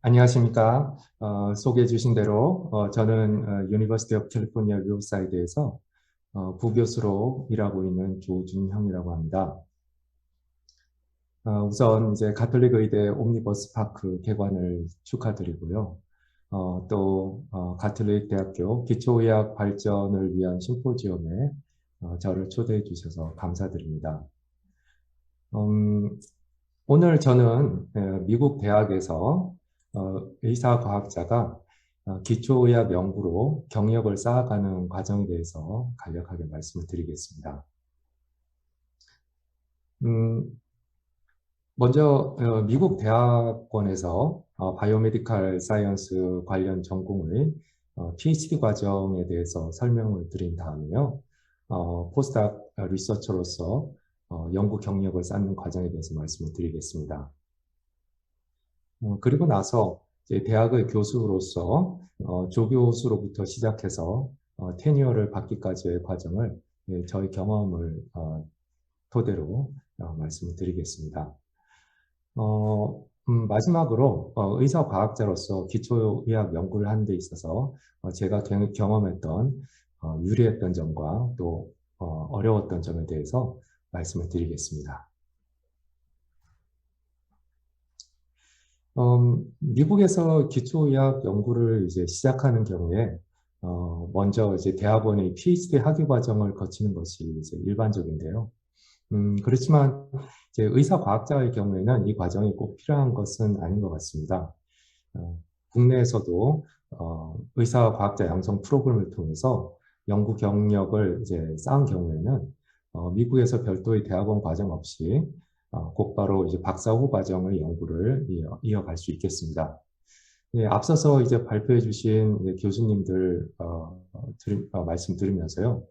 안녕하십니까. 소개해 주신 대로 저는 유니버시티 오브 캘리포니아 리버사이드에서 부교수로 일하고 있는 조준형이라고 합니다. 우선 이제 가톨릭 의대 옴니버스 파크 개관을 축하드리고요. 또 가톨릭 대학교 기초의학 발전을 위한 심포지엄에 저를 초대해 주셔서 감사드립니다. 음, 오늘 저는 미국 대학에서 의사과학자가 기초의학 연구로 경력을 쌓아가는 과정에 대해서 간략하게 말씀을 드리겠습니다. 음, 먼저 미국 대학원에서 바이오메디칼 사이언스 관련 전공의 PhD 과정에 대해서 설명을 드린 다음에요. 포스닥 리서처로서 연구 경력을 쌓는 과정에 대해서 말씀을 드리겠습니다. 그리고 나서 이제 대학의 교수로서 조교수로부터 시작해서 테니어를 받기까지의 과정을 저희 경험을 토대로 말씀을 드리겠습니다. 마지막으로 의사과학자로서 기초의학 연구를 하는 데 있어서 제가 경험했던 유리했던 점과 또 어려웠던 점에 대해서 말씀을 드리겠습니다. 미국에서 기초의학 연구를 이제 시작하는 경우에 먼저 이제 대학원의 PhD 학위 과정을 거치는 것이 이제 일반적인데요. 그렇지만 이제 의사과학자의 경우에는 이 과정이 꼭 필요한 것은 아닌 것 같습니다. 국내에서도 의사과학자 양성 프로그램을 통해서 연구 경력을 이제 쌓은 경우에는 미국에서 별도의 대학원 과정 없이 곧바로 이제 박사 후 과정의 연구를 이어갈 수 있겠습니다. 예, 앞서서 이제 발표해 주신 교수님들 말씀 들으면서요.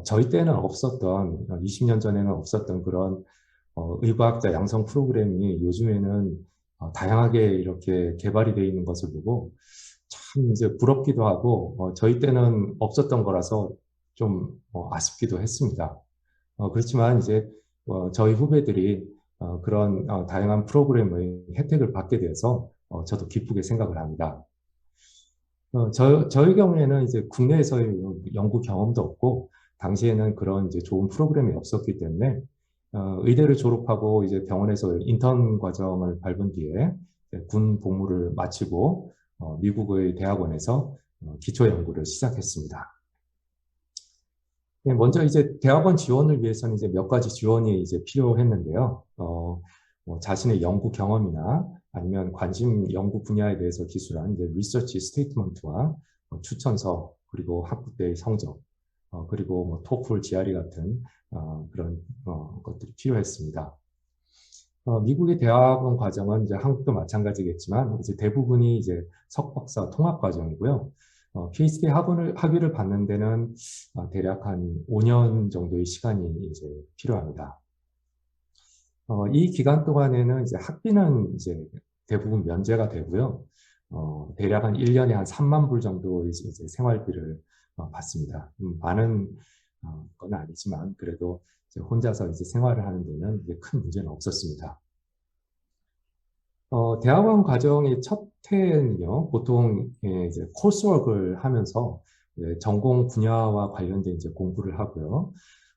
저희 때는 없었던 20년 전에는 없었던 그런 의과학자 양성 프로그램이 요즘에는 다양하게 이렇게 개발이 되어 있는 것을 보고 참 이제 부럽기도 하고 저희 때는 없었던 거라서 좀 아쉽기도 했습니다. 그렇지만 이제 저희 후배들이 그런 다양한 프로그램의 혜택을 받게 돼서 저도 기쁘게 생각을 합니다. 저희 경우에는 이제 국내에서의 연구 경험도 없고, 당시에는 그런 이제 좋은 프로그램이 없었기 때문에, 의대를 졸업하고 이제 병원에서 인턴 과정을 밟은 뒤에 이제 군 복무를 마치고, 미국의 대학원에서 기초 연구를 시작했습니다. 네, 먼저 이제 대학원 지원을 위해서는 이제 몇 가지 지원이 이제 필요했는데요. 뭐 자신의 연구 경험이나 아니면 관심 연구 분야에 대해서 기술한 이제 리서치 스테이트먼트와 추천서 그리고 학부 때의 성적 그리고 뭐 토플, GRE 같은 그런 것들이 필요했습니다. 미국의 대학원 과정은 이제 한국도 마찬가지겠지만 이제 대부분이 이제 석박사 통합 과정이고요. PhD 학위를 받는 데는 대략 한 5년 정도의 시간이 이제 필요합니다. 이 기간 동안에는 이제 학비는 이제 대부분 면제가 되고요. 대략 한 1년에 한 3만 불 정도 이제 생활비를 받습니다. 많은 건 아니지만 그래도 이제 혼자서 이제 생활을 하는 데는 이제 큰 문제는 없었습니다. 대학원 과정의 첫 해는요, 보통 이제 코스웍을 하면서 전공 분야와 관련된 이제 공부를 하고요.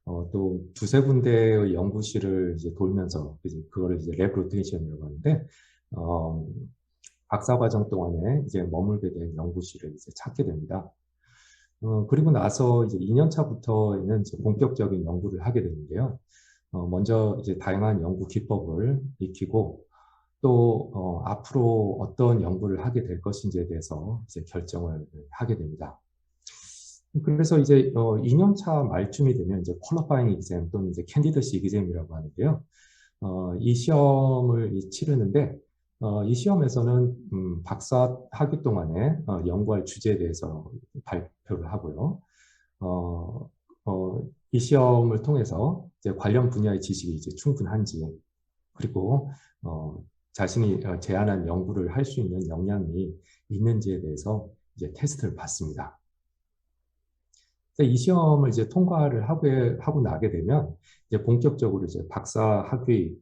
또 두세 군데의 연구실을 이제 돌면서 이제 그거를 이제 랩 로테이션이라고 하는데, 어, 박사 과정 동안에 이제 머물게 된 연구실을 이제 찾게 됩니다. 그리고 나서 이제 2년 차부터는 이제 본격적인 연구를 하게 되는데요. 먼저 이제 다양한 연구 기법을 익히고 또 앞으로 어떤 연구를 하게 될 것인지에 대해서 이제 결정을 하게 됩니다. 그래서 이제 2년 차 말쯤이 되면 이제 퀄러파잉 exam 또는 이제 캔디더시 exam이라고 하는데요. 이 시험을 치르는데 이 시험에서는 박사 학위 동안에 연구할 주제에 대해서 발표를 하고요. 어, 이 시험을 통해서 이제 관련 분야의 지식이 이제 충분한지 그리고 자신이 제안한 연구를 할 수 있는 역량이 있는지에 대해서 이제 테스트를 받습니다. 이 시험을 이제 통과를 하고 나게 되면 이제 본격적으로 이제 박사 학위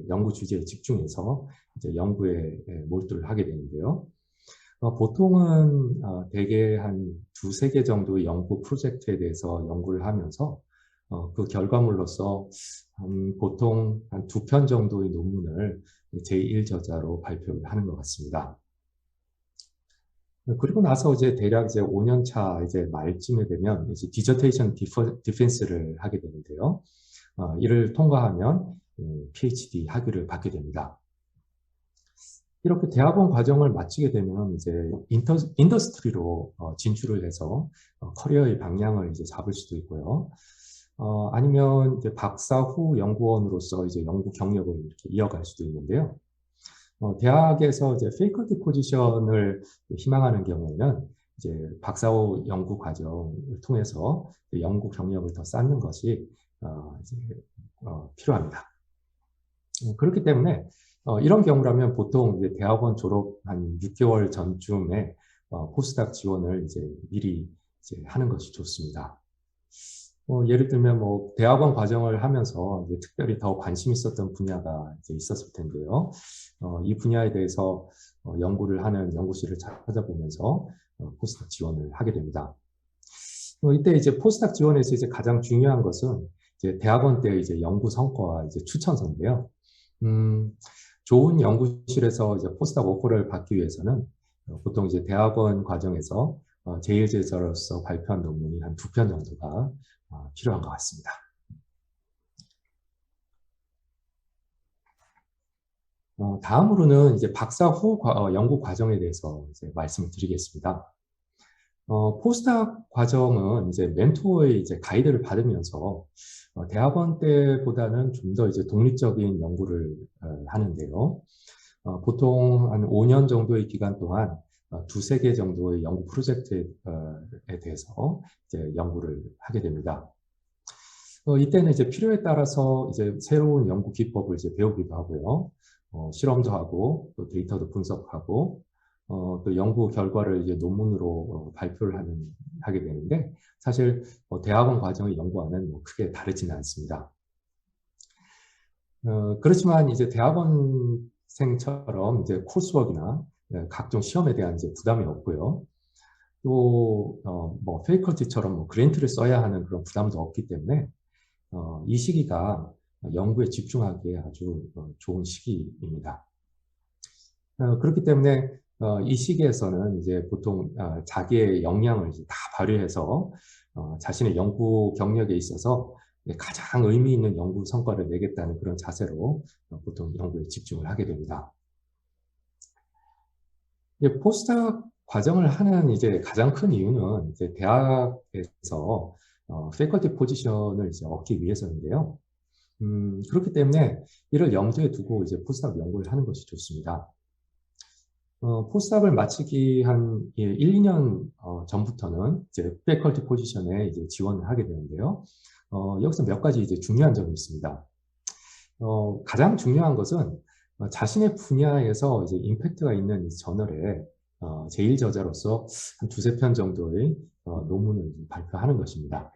연구 주제에 집중해서 이제 연구에 몰두를 하게 되는데요. 보통은 대개 한 두세 개 정도의 연구 프로젝트에 대해서 연구를 하면서 그 결과물로서 보통 한 두 편 정도의 논문을 제1저자로 발표를 하는 것 같습니다. 그리고 나서 이제 대략 이제 5년 차 이제 말쯤에 되면 이제 디저테이션 디펜스를 하게 되는데요. 이를 통과하면 PhD 학위를 받게 됩니다. 이렇게 대학원 과정을 마치게 되면 이제 인더스트리로 진출을 해서 커리어의 방향을 이제 잡을 수도 있고요. 아니면 이제 박사 후 연구원으로서 이제 연구 경력을 이렇게 이어갈 수도 있는데요. 대학에서 이제 페이컬티 포지션을 희망하는 경우에는 이제 박사 후 연구 과정을 통해서 연구 경력을 더 쌓는 것이 이제 필요합니다. 그렇기 때문에 이런 경우라면 보통 이제 대학원 졸업 한 6개월 전쯤에 포스닥 지원을 이제 미리 이제 하는 것이 좋습니다. 예를 들면 뭐 대학원 과정을 하면서 이제 특별히 더 관심 있었던 분야가 이제 있었을 텐데요. 이 분야에 대해서 연구를 하는 연구실을 찾아보면서 포스닥 지원을 하게 됩니다. 이때 이제 포스닥 지원에서 이제 가장 중요한 것은 이제 대학원 때 이제 연구 성과와 이제 추천서인데요. 좋은 연구실에서 이제 포스닥 오퍼를 받기 위해서는 보통 이제 대학원 과정에서 제1제자로서 발표한 논문이 한 2편 정도가 필요한 것 같습니다. 다음으로는 이제 박사 후 연구 과정에 대해서 이제 말씀을 드리겠습니다. 포스닥 과정은 이제 멘토의 이제 가이드를 받으면서 대학원 때보다는 좀 더 이제 독립적인 연구를 하는데요. 보통 한 5년 정도의 기간 동안 두세 개 정도의 연구 프로젝트에 대해서 이제 연구를 하게 됩니다. 이때는 이제 필요에 따라서 이제 새로운 연구 기법을 이제 배우기도 하고요. 실험도 하고 또 데이터도 분석하고 또 연구 결과를 이제 논문으로 발표를 하게 되는데 사실 대학원 과정의 연구와는 뭐 크게 다르지는 않습니다. 그렇지만 이제 대학원생처럼 이제 코스웍이나 각종 시험에 대한 이제 부담이 없고요. 또 뭐 페이컬티처럼 뭐 그랜트를 써야 하는 그런 부담도 없기 때문에 이 시기가 연구에 집중하기에 아주 좋은 시기입니다. 그렇기 때문에 이 시기에서는 이제 보통 자기의 역량을 이제 다 발휘해서 자신의 연구 경력에 있어서 가장 의미 있는 연구 성과를 내겠다는 그런 자세로 보통 연구에 집중을 하게 됩니다. 포스닥 과정을 하는 이제 가장 큰 이유는 이제 대학에서 패컬티 포지션을 이제 얻기 위해서인데요. 그렇기 때문에 이를 염두에 두고 이제 포스닥 연구를 하는 것이 좋습니다. 포스닥을 마치기 한 1, 2년 전부터는 이제 패컬티 포지션에 이제 지원을 하게 되는데요. 여기서 몇 가지 이제 중요한 점이 있습니다. 가장 중요한 것은 자신의 분야에서 이제 임팩트가 있는 저널에 제1저자로서 한 두세 편 정도의 논문을 발표하는 것입니다.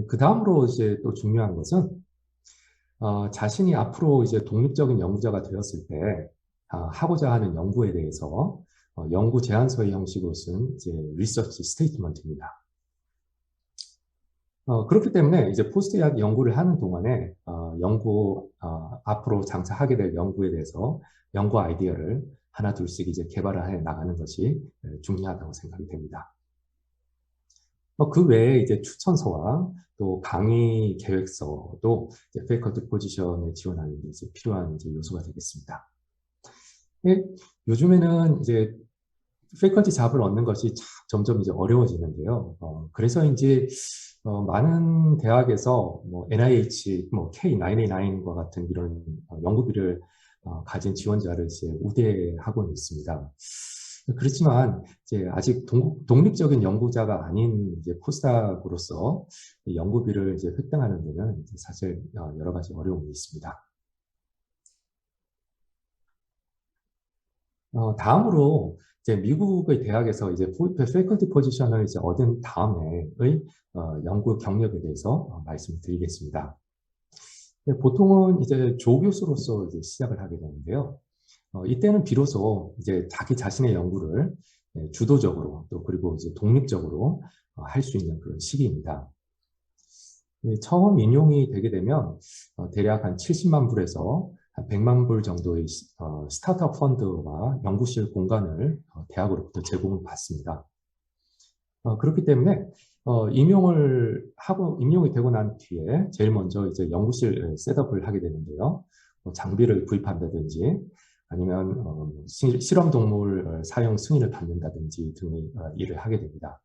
그 다음으로 이제 또 중요한 것은 자신이 앞으로 이제 독립적인 연구자가 되었을 때 하고자 하는 연구에 대해서 연구 제안서의 형식으로 쓴 이제 리서치 스테이트먼트입니다. 그렇기 때문에 이제 포스트약 연구를 하는 동안에 앞으로 장차 하게 될 연구에 대해서 연구 아이디어를 하나 둘씩 이제 개발을 해 나가는 것이 중요하다고 생각이 됩니다. 그 외에 이제 추천서와 또 강의 계획서도 이제 패컬티 포지션에 지원하는 데 이제 필요한 이제 요소가 되겠습니다. 요즘에는 이제 패컬티 잡을 얻는 것이 점점 이제 어려워지는데요. 그래서인지 많은 대학에서 뭐 NIH, 뭐 K9A9과 같은 이런 연구비를 가진 지원자를 이제 우대하고는 있습니다. 그렇지만 이제 아직 독립적인 연구자가 아닌 이제 포스닥으로서 연구비를 이제 획득하는 데는 이제 사실 여러 가지 어려움이 있습니다. 다음으로 이제 미국의 대학에서 이제 패컬티 포지션을 이제 얻은 다음에의 연구 경력에 대해서 말씀드리겠습니다. 보통은 이제 조교수로서 이제 시작을 하게 되는데요. 이때는 비로소 이제 자기 자신의 연구를 주도적으로 또 그리고 이제 독립적으로 할 수 있는 그런 시기입니다. 처음 인용이 되게 되면 대략 한 70만 불에서 한 100만 불 정도의 스타트업 펀드와 연구실 공간을 대학으로부터 제공을 받습니다. 그렇기 때문에 임용이 되고 난 뒤에 제일 먼저 이제 연구실 셋업을 하게 되는데요. 장비를 구입한다든지 아니면 실험 동물 사용 승인을 받는다든지 등의 일을 하게 됩니다.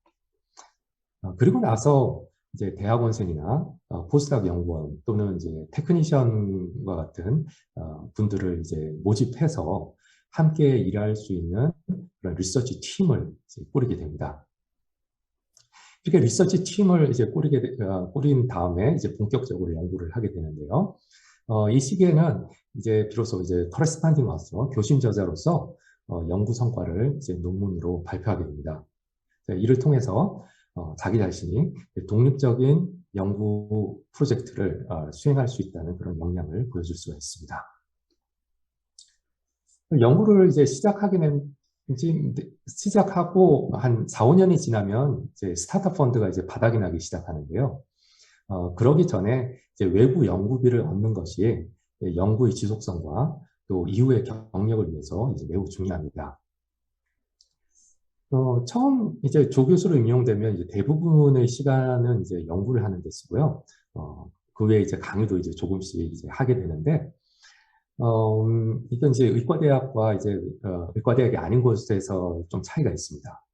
그리고 나서 이제 대학원생이나 포스닥 연구원 또는 이제 테크니션과 같은 분들을 이제 모집해서 함께 일할 수 있는 그런 리서치 팀을 이제 꾸리게 됩니다. 이렇게 리서치 팀을 이제 꾸린 다음에 이제 본격적으로 연구를 하게 되는데요. 이 시기에는 이제 비로소 이제 커레스판딩 와서 교신 저자로서 연구 성과를 이제 논문으로 발표하게 됩니다. 이를 통해서 자기 자신이 독립적인 연구 프로젝트를 수행할 수 있다는 그런 역량을 보여줄 수가 있습니다. 연구를 이제 시작하고 한 4, 5년이 지나면 이제 스타트업 펀드가 이제 바닥이 나기 시작하는데요. 그러기 전에 이제 외부 연구비를 얻는 것이 연구의 지속성과 또 이후의 경력을 위해서 이제 매우 중요합니다. 처음 이제 조교수로 임용되면 이제 대부분의 시간은 이제 연구를 하는 데 쓰고요. 그 외에 이제 강의도 이제 조금씩 이제 하게 되는데, 이건 이제 의과대학과 이제 의과대학이 아닌 곳에서 좀 차이가 있습니다.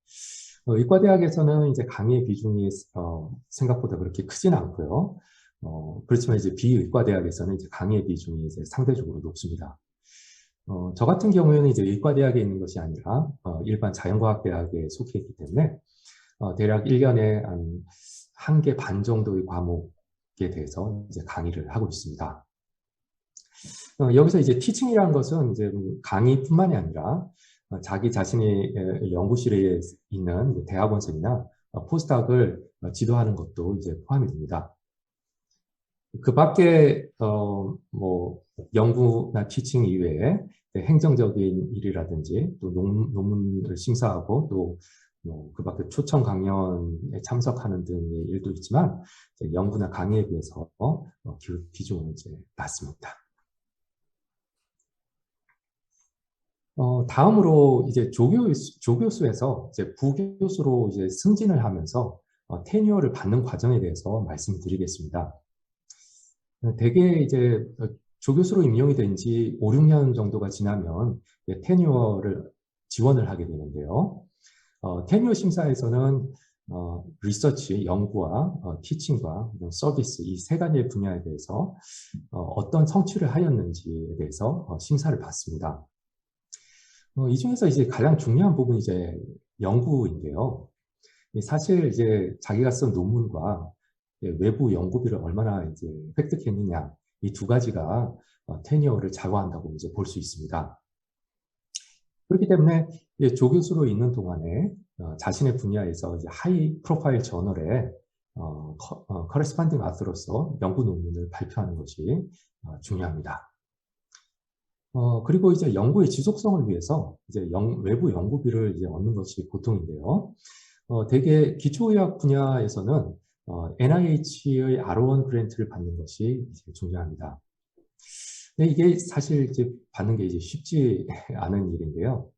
의과대학에서는 이제 강의의 비중이 생각보다 그렇게 크지는 않고요. 그렇지만 이제 비의과대학에서는 이제 강의의 비중이 이제 상대적으로 높습니다. 저 같은 경우에는 이제 의과대학에 있는 것이 아니라 일반 자연과학대학에 속해 있기 때문에 대략 1년에 한 개 반 정도의 과목에 대해서 이제 강의를 하고 있습니다. 여기서 이제 티칭이라는 것은 이제 강의뿐만이 아니라 자기 자신의 연구실에 있는 대학원생이나 포스닥을 지도하는 것도 이제 포함이 됩니다. 그 밖에 뭐 연구나 티칭 이외에 행정적인 일이라든지 또 논문을 심사하고 또 그 밖에 초청 강연에 참석하는 등의 일도 있지만 연구나 강의에 비해서 비중은 이제 낮습니다. 다음으로 이제 조교수에서 이제 부교수로 이제 승진을 하면서 테뉴어를 받는 과정에 대해서 말씀드리겠습니다. 대개 이제 조교수로 임용이 된 지 5, 6년 정도가 지나면 테뉴어를 지원을 하게 되는데요. 테뉴어 심사에서는 리서치, 연구와 티칭과 서비스 이 세 가지의 분야에 대해서 어떤 성취를 하였는지에 대해서 심사를 받습니다. 이 중에서 이제 가장 중요한 부분이 이제 연구인데요. 사실 이제 자기가 쓴 논문과 외부 연구비를 얼마나 이제 획득했느냐 이 두 가지가 테니어를 좌우한다고 이제 볼 수 있습니다. 그렇기 때문에 조교수로 있는 동안에 자신의 분야에서 이제 하이 프로파일 저널에 커레스판딩 아트로서 연구 논문을 발표하는 것이 중요합니다. 그리고 이제 연구의 지속성을 위해서 이제 외부 연구비를 이제 얻는 것이 보통인데요. 대개 기초의학 분야에서는 NIH의 R1 그랜트를 받는 것이 이제 중요합니다. 근데 이게 사실 이제 받는 게 이제 쉽지 않은 일인데요.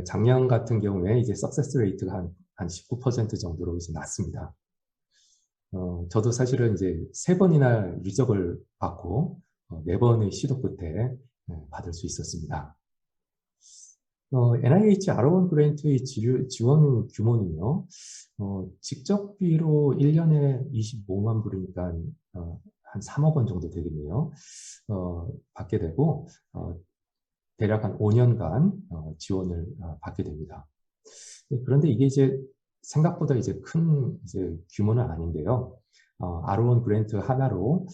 작년 같은 경우에 이제 석세스 레이트가 한 19% 정도로 이제 낮습니다. 저도 사실은 이제 3번이나 리적을 받고 4번의 시도 끝에 받을 수 있었습니다. NIH R1 그랜트의 지원 규모는요, 직접비로 1년에 25만 불이니까 한 3억 원 정도 되겠네요. 받게 되고, 대략 한 5년간 지원을 받게 됩니다. 그런데 이게 이제 생각보다 이제 큰 이제 규모는 아닌데요. R1 그랜트 하나로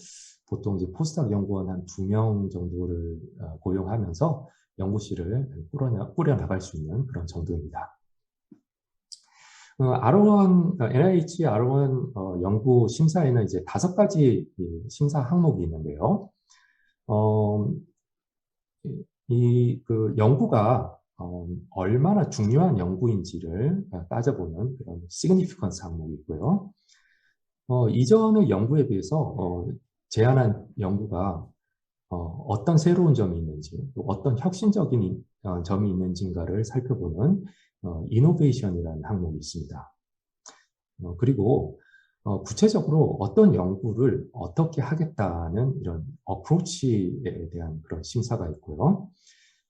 보통 이제 포스닥 연구원 한 2명 정도를 고용하면서 연구실을 꾸려나갈 수 있는 그런 정도입니다. NIH R1 연구 심사에는 이제 5가지 심사 항목이 있는데요. 어, 그 연구가 얼마나 중요한 연구인지를 따져보는 그런 시그니피컨스 항목이 있고요. 이전의 연구에 비해서 제안한 연구가 어떤 새로운 점이 있는지, 또 어떤 혁신적인 점이 있는지인가를 살펴보는 이노베이션이라는 항목이 있습니다. 그리고 구체적으로 어떤 연구를 어떻게 하겠다는 이런 어프로치에 대한 그런 심사가 있고요.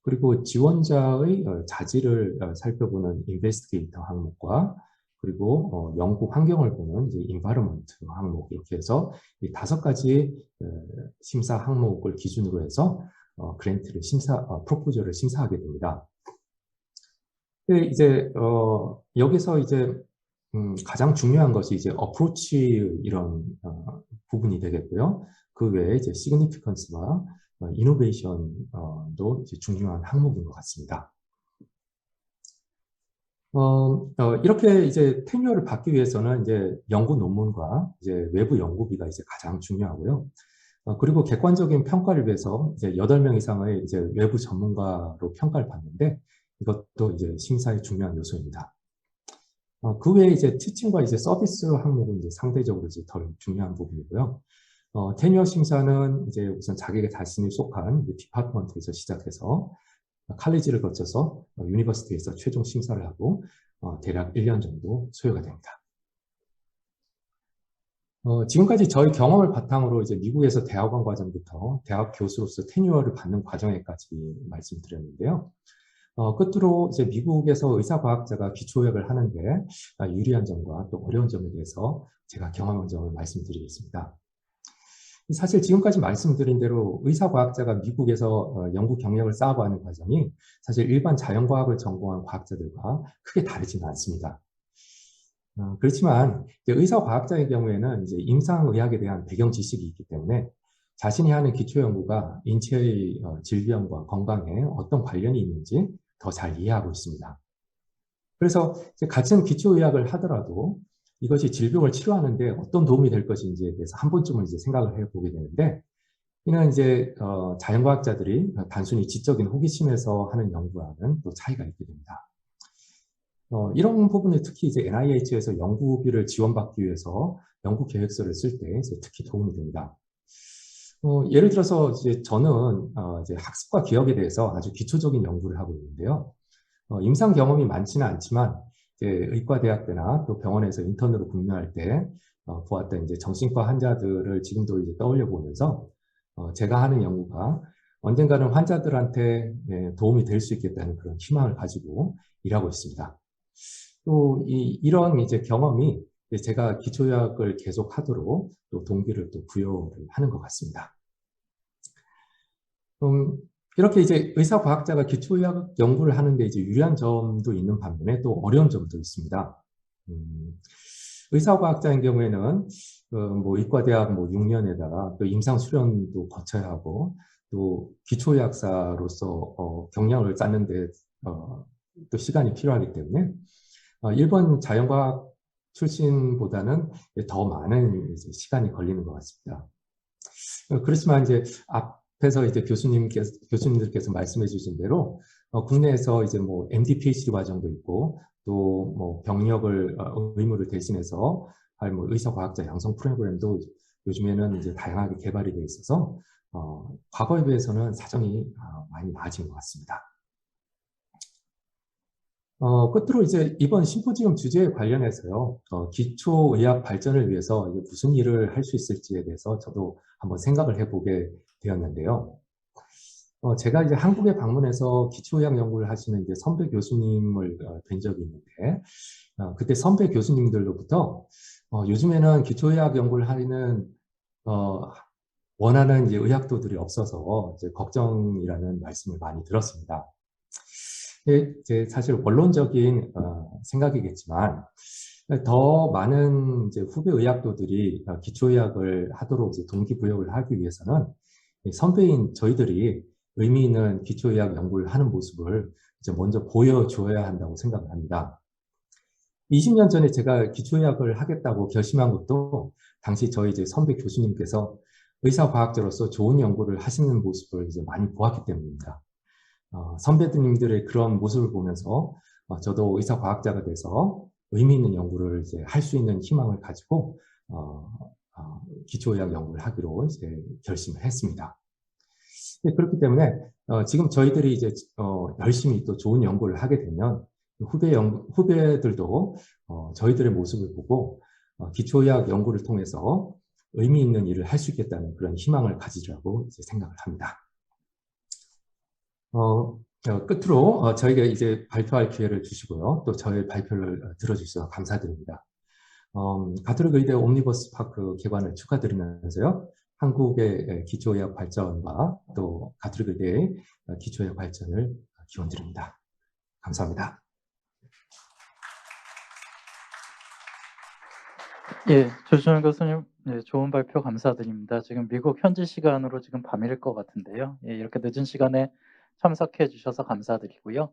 그리고 지원자의 자질을 살펴보는 인베스티게이터 항목과 그리고 연구 환경을 보는 이제 인바이러먼트 항목 이렇게 해서 이 5가지 심사 항목을 기준으로 해서 그랜트를 프로포저를 심사하게 됩니다. 근데 이제 여기서 이제 가장 중요한 것이 이제 어프로치 이런 부분이 되겠고요. 그 외에 이제 시그니피컨스와 이노베이션도 이제 중요한 항목인 것 같습니다. 이렇게 이제 테뉴어를 받기 위해서는 이제 연구 논문과 이제 외부 연구비가 이제 가장 중요하고요. 그리고 객관적인 평가를 위해서 이제 8명 이상의 이제 외부 전문가로 평가를 받는데 이것도 이제 심사의 중요한 요소입니다. 그 외에 이제 티칭과 이제 서비스 항목은 이제 상대적으로 이제 덜 중요한 부분이고요. 테뉴어 심사는 이제 우선 자기가 자신이 속한 디파트먼트에서 시작해서 칼리지를 거쳐서 유니버시티에서 최종 심사를 하고 대략 1년 정도 소요가 됩니다. 지금까지 저희 경험을 바탕으로 이제 미국에서 대학원 과정부터 대학 교수로서 테뉴어를 받는 과정에까지 말씀드렸는데요. 끝으로 이제 미국에서 의사과학자가 기초의학을 하는 게 유리한 점과 또 어려운 점에 대해서 제가 경험한 점을 말씀드리겠습니다. 사실 지금까지 말씀드린 대로 의사과학자가 미국에서 연구 경력을 쌓아가는 과정이 사실 일반 자연과학을 전공한 과학자들과 크게 다르지는 않습니다. 그렇지만 의사과학자의 경우에는 이제 임상의학에 대한 배경 지식이 있기 때문에 자신이 하는 기초 연구가 인체의 질병과 건강에 어떤 관련이 있는지 더 잘 이해하고 있습니다. 그래서 같은 기초의학을 하더라도 이것이 질병을 치료하는데 어떤 도움이 될 것인지에 대해서 한 번쯤은 이제 생각을 해보게 되는데, 이는 이제 자연과학자들이 단순히 지적인 호기심에서 하는 연구와는 또 차이가 있게 됩니다. 이런 부분이 특히 이제 NIH에서 연구비를 지원받기 위해서 연구 계획서를 쓸 때 특히 도움이 됩니다. 예를 들어서 이제 저는 이제 학습과 기억에 대해서 아주 기초적인 연구를 하고 있는데요. 임상 경험이 많지는 않지만 이제 의과대학교나 또 병원에서 인턴으로 근무할 때 보았던 이제 정신과 환자들을 지금도 이제 떠올려 보면서 제가 하는 연구가 언젠가는 환자들한테 도움이 될 수 있겠다는 그런 희망을 가지고 일하고 있습니다. 또 이런 이제 경험이 제가 기초의학을 계속하도록 또 동기를 또 부여를 하는 것 같습니다. 이렇게 이제 의사과학자가 기초의학 연구를 하는데 이제 유리한 점도 있는 반면에 또 어려운 점도 있습니다. 의사과학자인 경우에는 뭐 의과대학 뭐 6년에다가 또 임상 수련도 거쳐야 하고 또 기초의학사로서 경력을 쌓는데 또 시간이 필요하기 때문에 일본 자연과학 출신보다는 더 많은 이제 시간이 걸리는 것 같습니다. 그렇지만 이제 앞에서 이제 교수님들께서 말씀해 주신 대로 국내에서 이제 뭐 MD, PhD 과정도 있고 또 뭐 병력을 의무를 대신해서 할 뭐 의사과학자 양성 프로그램도 요즘에는 이제 다양하게 개발이 되어 있어서 과거에 비해서는 사정이 많이 나아진 것 같습니다. 끝으로 이제 이번 심포지엄 주제에 관련해서요, 기초의학 발전을 위해서 이제 무슨 일을 할 수 있을지에 대해서 저도 한번 생각을 해보게 되었는데요. 제가 이제 한국에 방문해서 기초의학 연구를 하시는 이제 선배 교수님을 뵌 적이 있는데, 그때 선배 교수님들로부터 요즘에는 기초의학 연구를 하는 원하는 이제 의학도들이 없어서 이제 걱정이라는 말씀을 많이 들었습니다. 이제 사실 원론적인 생각이겠지만 더 많은 이제 후배 의학도들이 기초의학을 하도록 이제 동기부여를 하기 위해서는 선배인 저희들이 의미 있는 기초의학 연구를 하는 모습을 이제 먼저 보여줘야 한다고 생각을 합니다. 20년 전에 제가 기초의학을 하겠다고 결심한 것도 당시 저희 이제 선배 교수님께서 의사과학자로서 좋은 연구를 하시는 모습을 이제 많이 보았기 때문입니다. 선배님들의 그런 모습을 보면서 저도 의사과학자가 돼서 의미 있는 연구를 이제 할 수 있는 희망을 가지고 기초의학 연구를 하기로 이제 결심을 했습니다. 네, 그렇기 때문에 지금 저희들이 이제 열심히 또 좋은 연구를 하게 되면 후배들도 저희들의 모습을 보고 기초의학 연구를 통해서 의미 있는 일을 할 수 있겠다는 그런 희망을 가지라고 이제 생각을 합니다. 끝으로 저에게 이제 발표할 기회를 주시고요. 또 저의 발표를 들어주셔서 감사드립니다. 가톨릭 의대 옴니버스 파크 개관을 축하드리면서요. 한국의 기초의학 발전과 또 가톨릭 의대의 기초의학 발전을 기원드립니다. 감사합니다. 예, 조준현 교수님, 네, 좋은 발표 감사드립니다. 지금 미국 현지 시간으로 지금 밤일 것 같은데요. 예, 이렇게 늦은 시간에 참석해 주셔서 감사드리고요.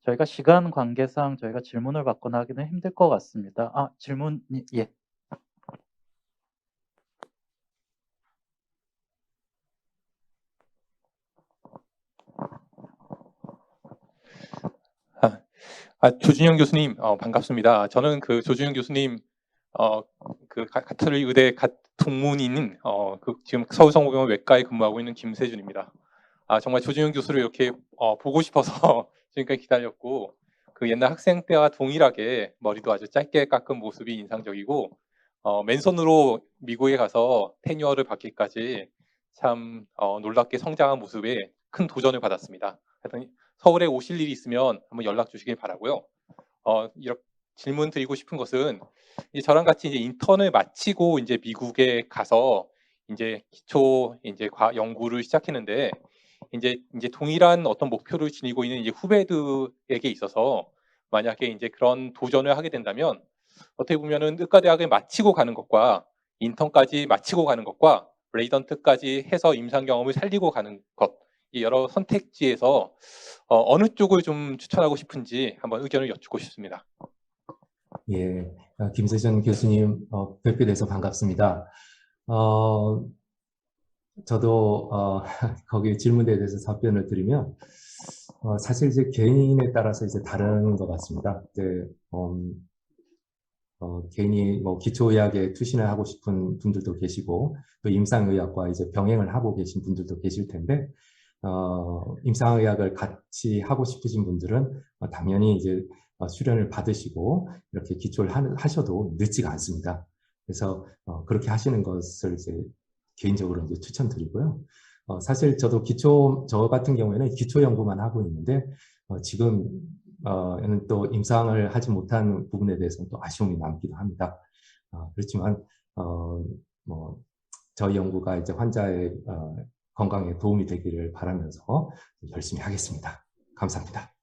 저희가 시간 관계상 저희가 질문을 받거나 하기는 힘들 것 같습니다. 질문이, 예. 조준영 교수님, 반갑습니다. 저는 그 조준영 교수님, 그 가톨릭 의대 동문인, 지금 서울성모병원 외과에 근무하고 있는 김세준입니다. 정말 조준영 교수를 이렇게 보고 싶어서 지금까지 기다렸고, 그 옛날 학생 때와 동일하게 머리도 아주 짧게 깎은 모습이 인상적이고, 맨손으로 미국에 가서 테뉴어를 받기까지 참 놀랍게 성장한 모습에 큰 도전을 받았습니다. 하여튼 서울에 오실 일이 있으면 한번 연락 주시길 바라고요. 이렇게 질문 드리고 싶은 것은 이제 저랑 같이 이제 인턴을 마치고 이제 미국에 가서 이제 기초 이제 연구를 시작했는데 이제 동일한 어떤 목표를 지니고 있는 이제 후배들에게 있어서 만약에 이제 그런 도전을 하게 된다면 어떻게 보면은 의과대학을 마치고 가는 것과 인턴까지 마치고 가는 것과 레이던트까지 해서 임상 경험을 살리고 가는 것, 이 여러 선택지에서 어느 쪽을 좀 추천하고 싶은지 한번 의견을 여쭙고 싶습니다. 예, 김세준 교수님 뵙게 돼서 반갑습니다. 저도 거기 질문에 대해서 답변을 드리면 사실 이제 개인에 따라서 이제 다른 것 같습니다. 이제 개인이 뭐 기초의학에 투신을 하고 싶은 분들도 계시고 또 임상의학과 이제 병행을 하고 계신 분들도 계실 텐데 임상의학을 같이 하고 싶으신 분들은 당연히 이제 수련을 받으시고 이렇게 기초를 하셔도 늦지가 않습니다. 그래서 그렇게 하시는 것을 이제 개인적으로 이제 추천드리고요. 사실 저도 저 같은 경우에는 기초 연구만 하고 있는데 지금 또 임상을 하지 못한 부분에 대해서는 또 아쉬움이 남기도 합니다. 그렇지만 뭐 저희 연구가 이제 환자의 건강에 도움이 되기를 바라면서 열심히 하겠습니다. 감사합니다.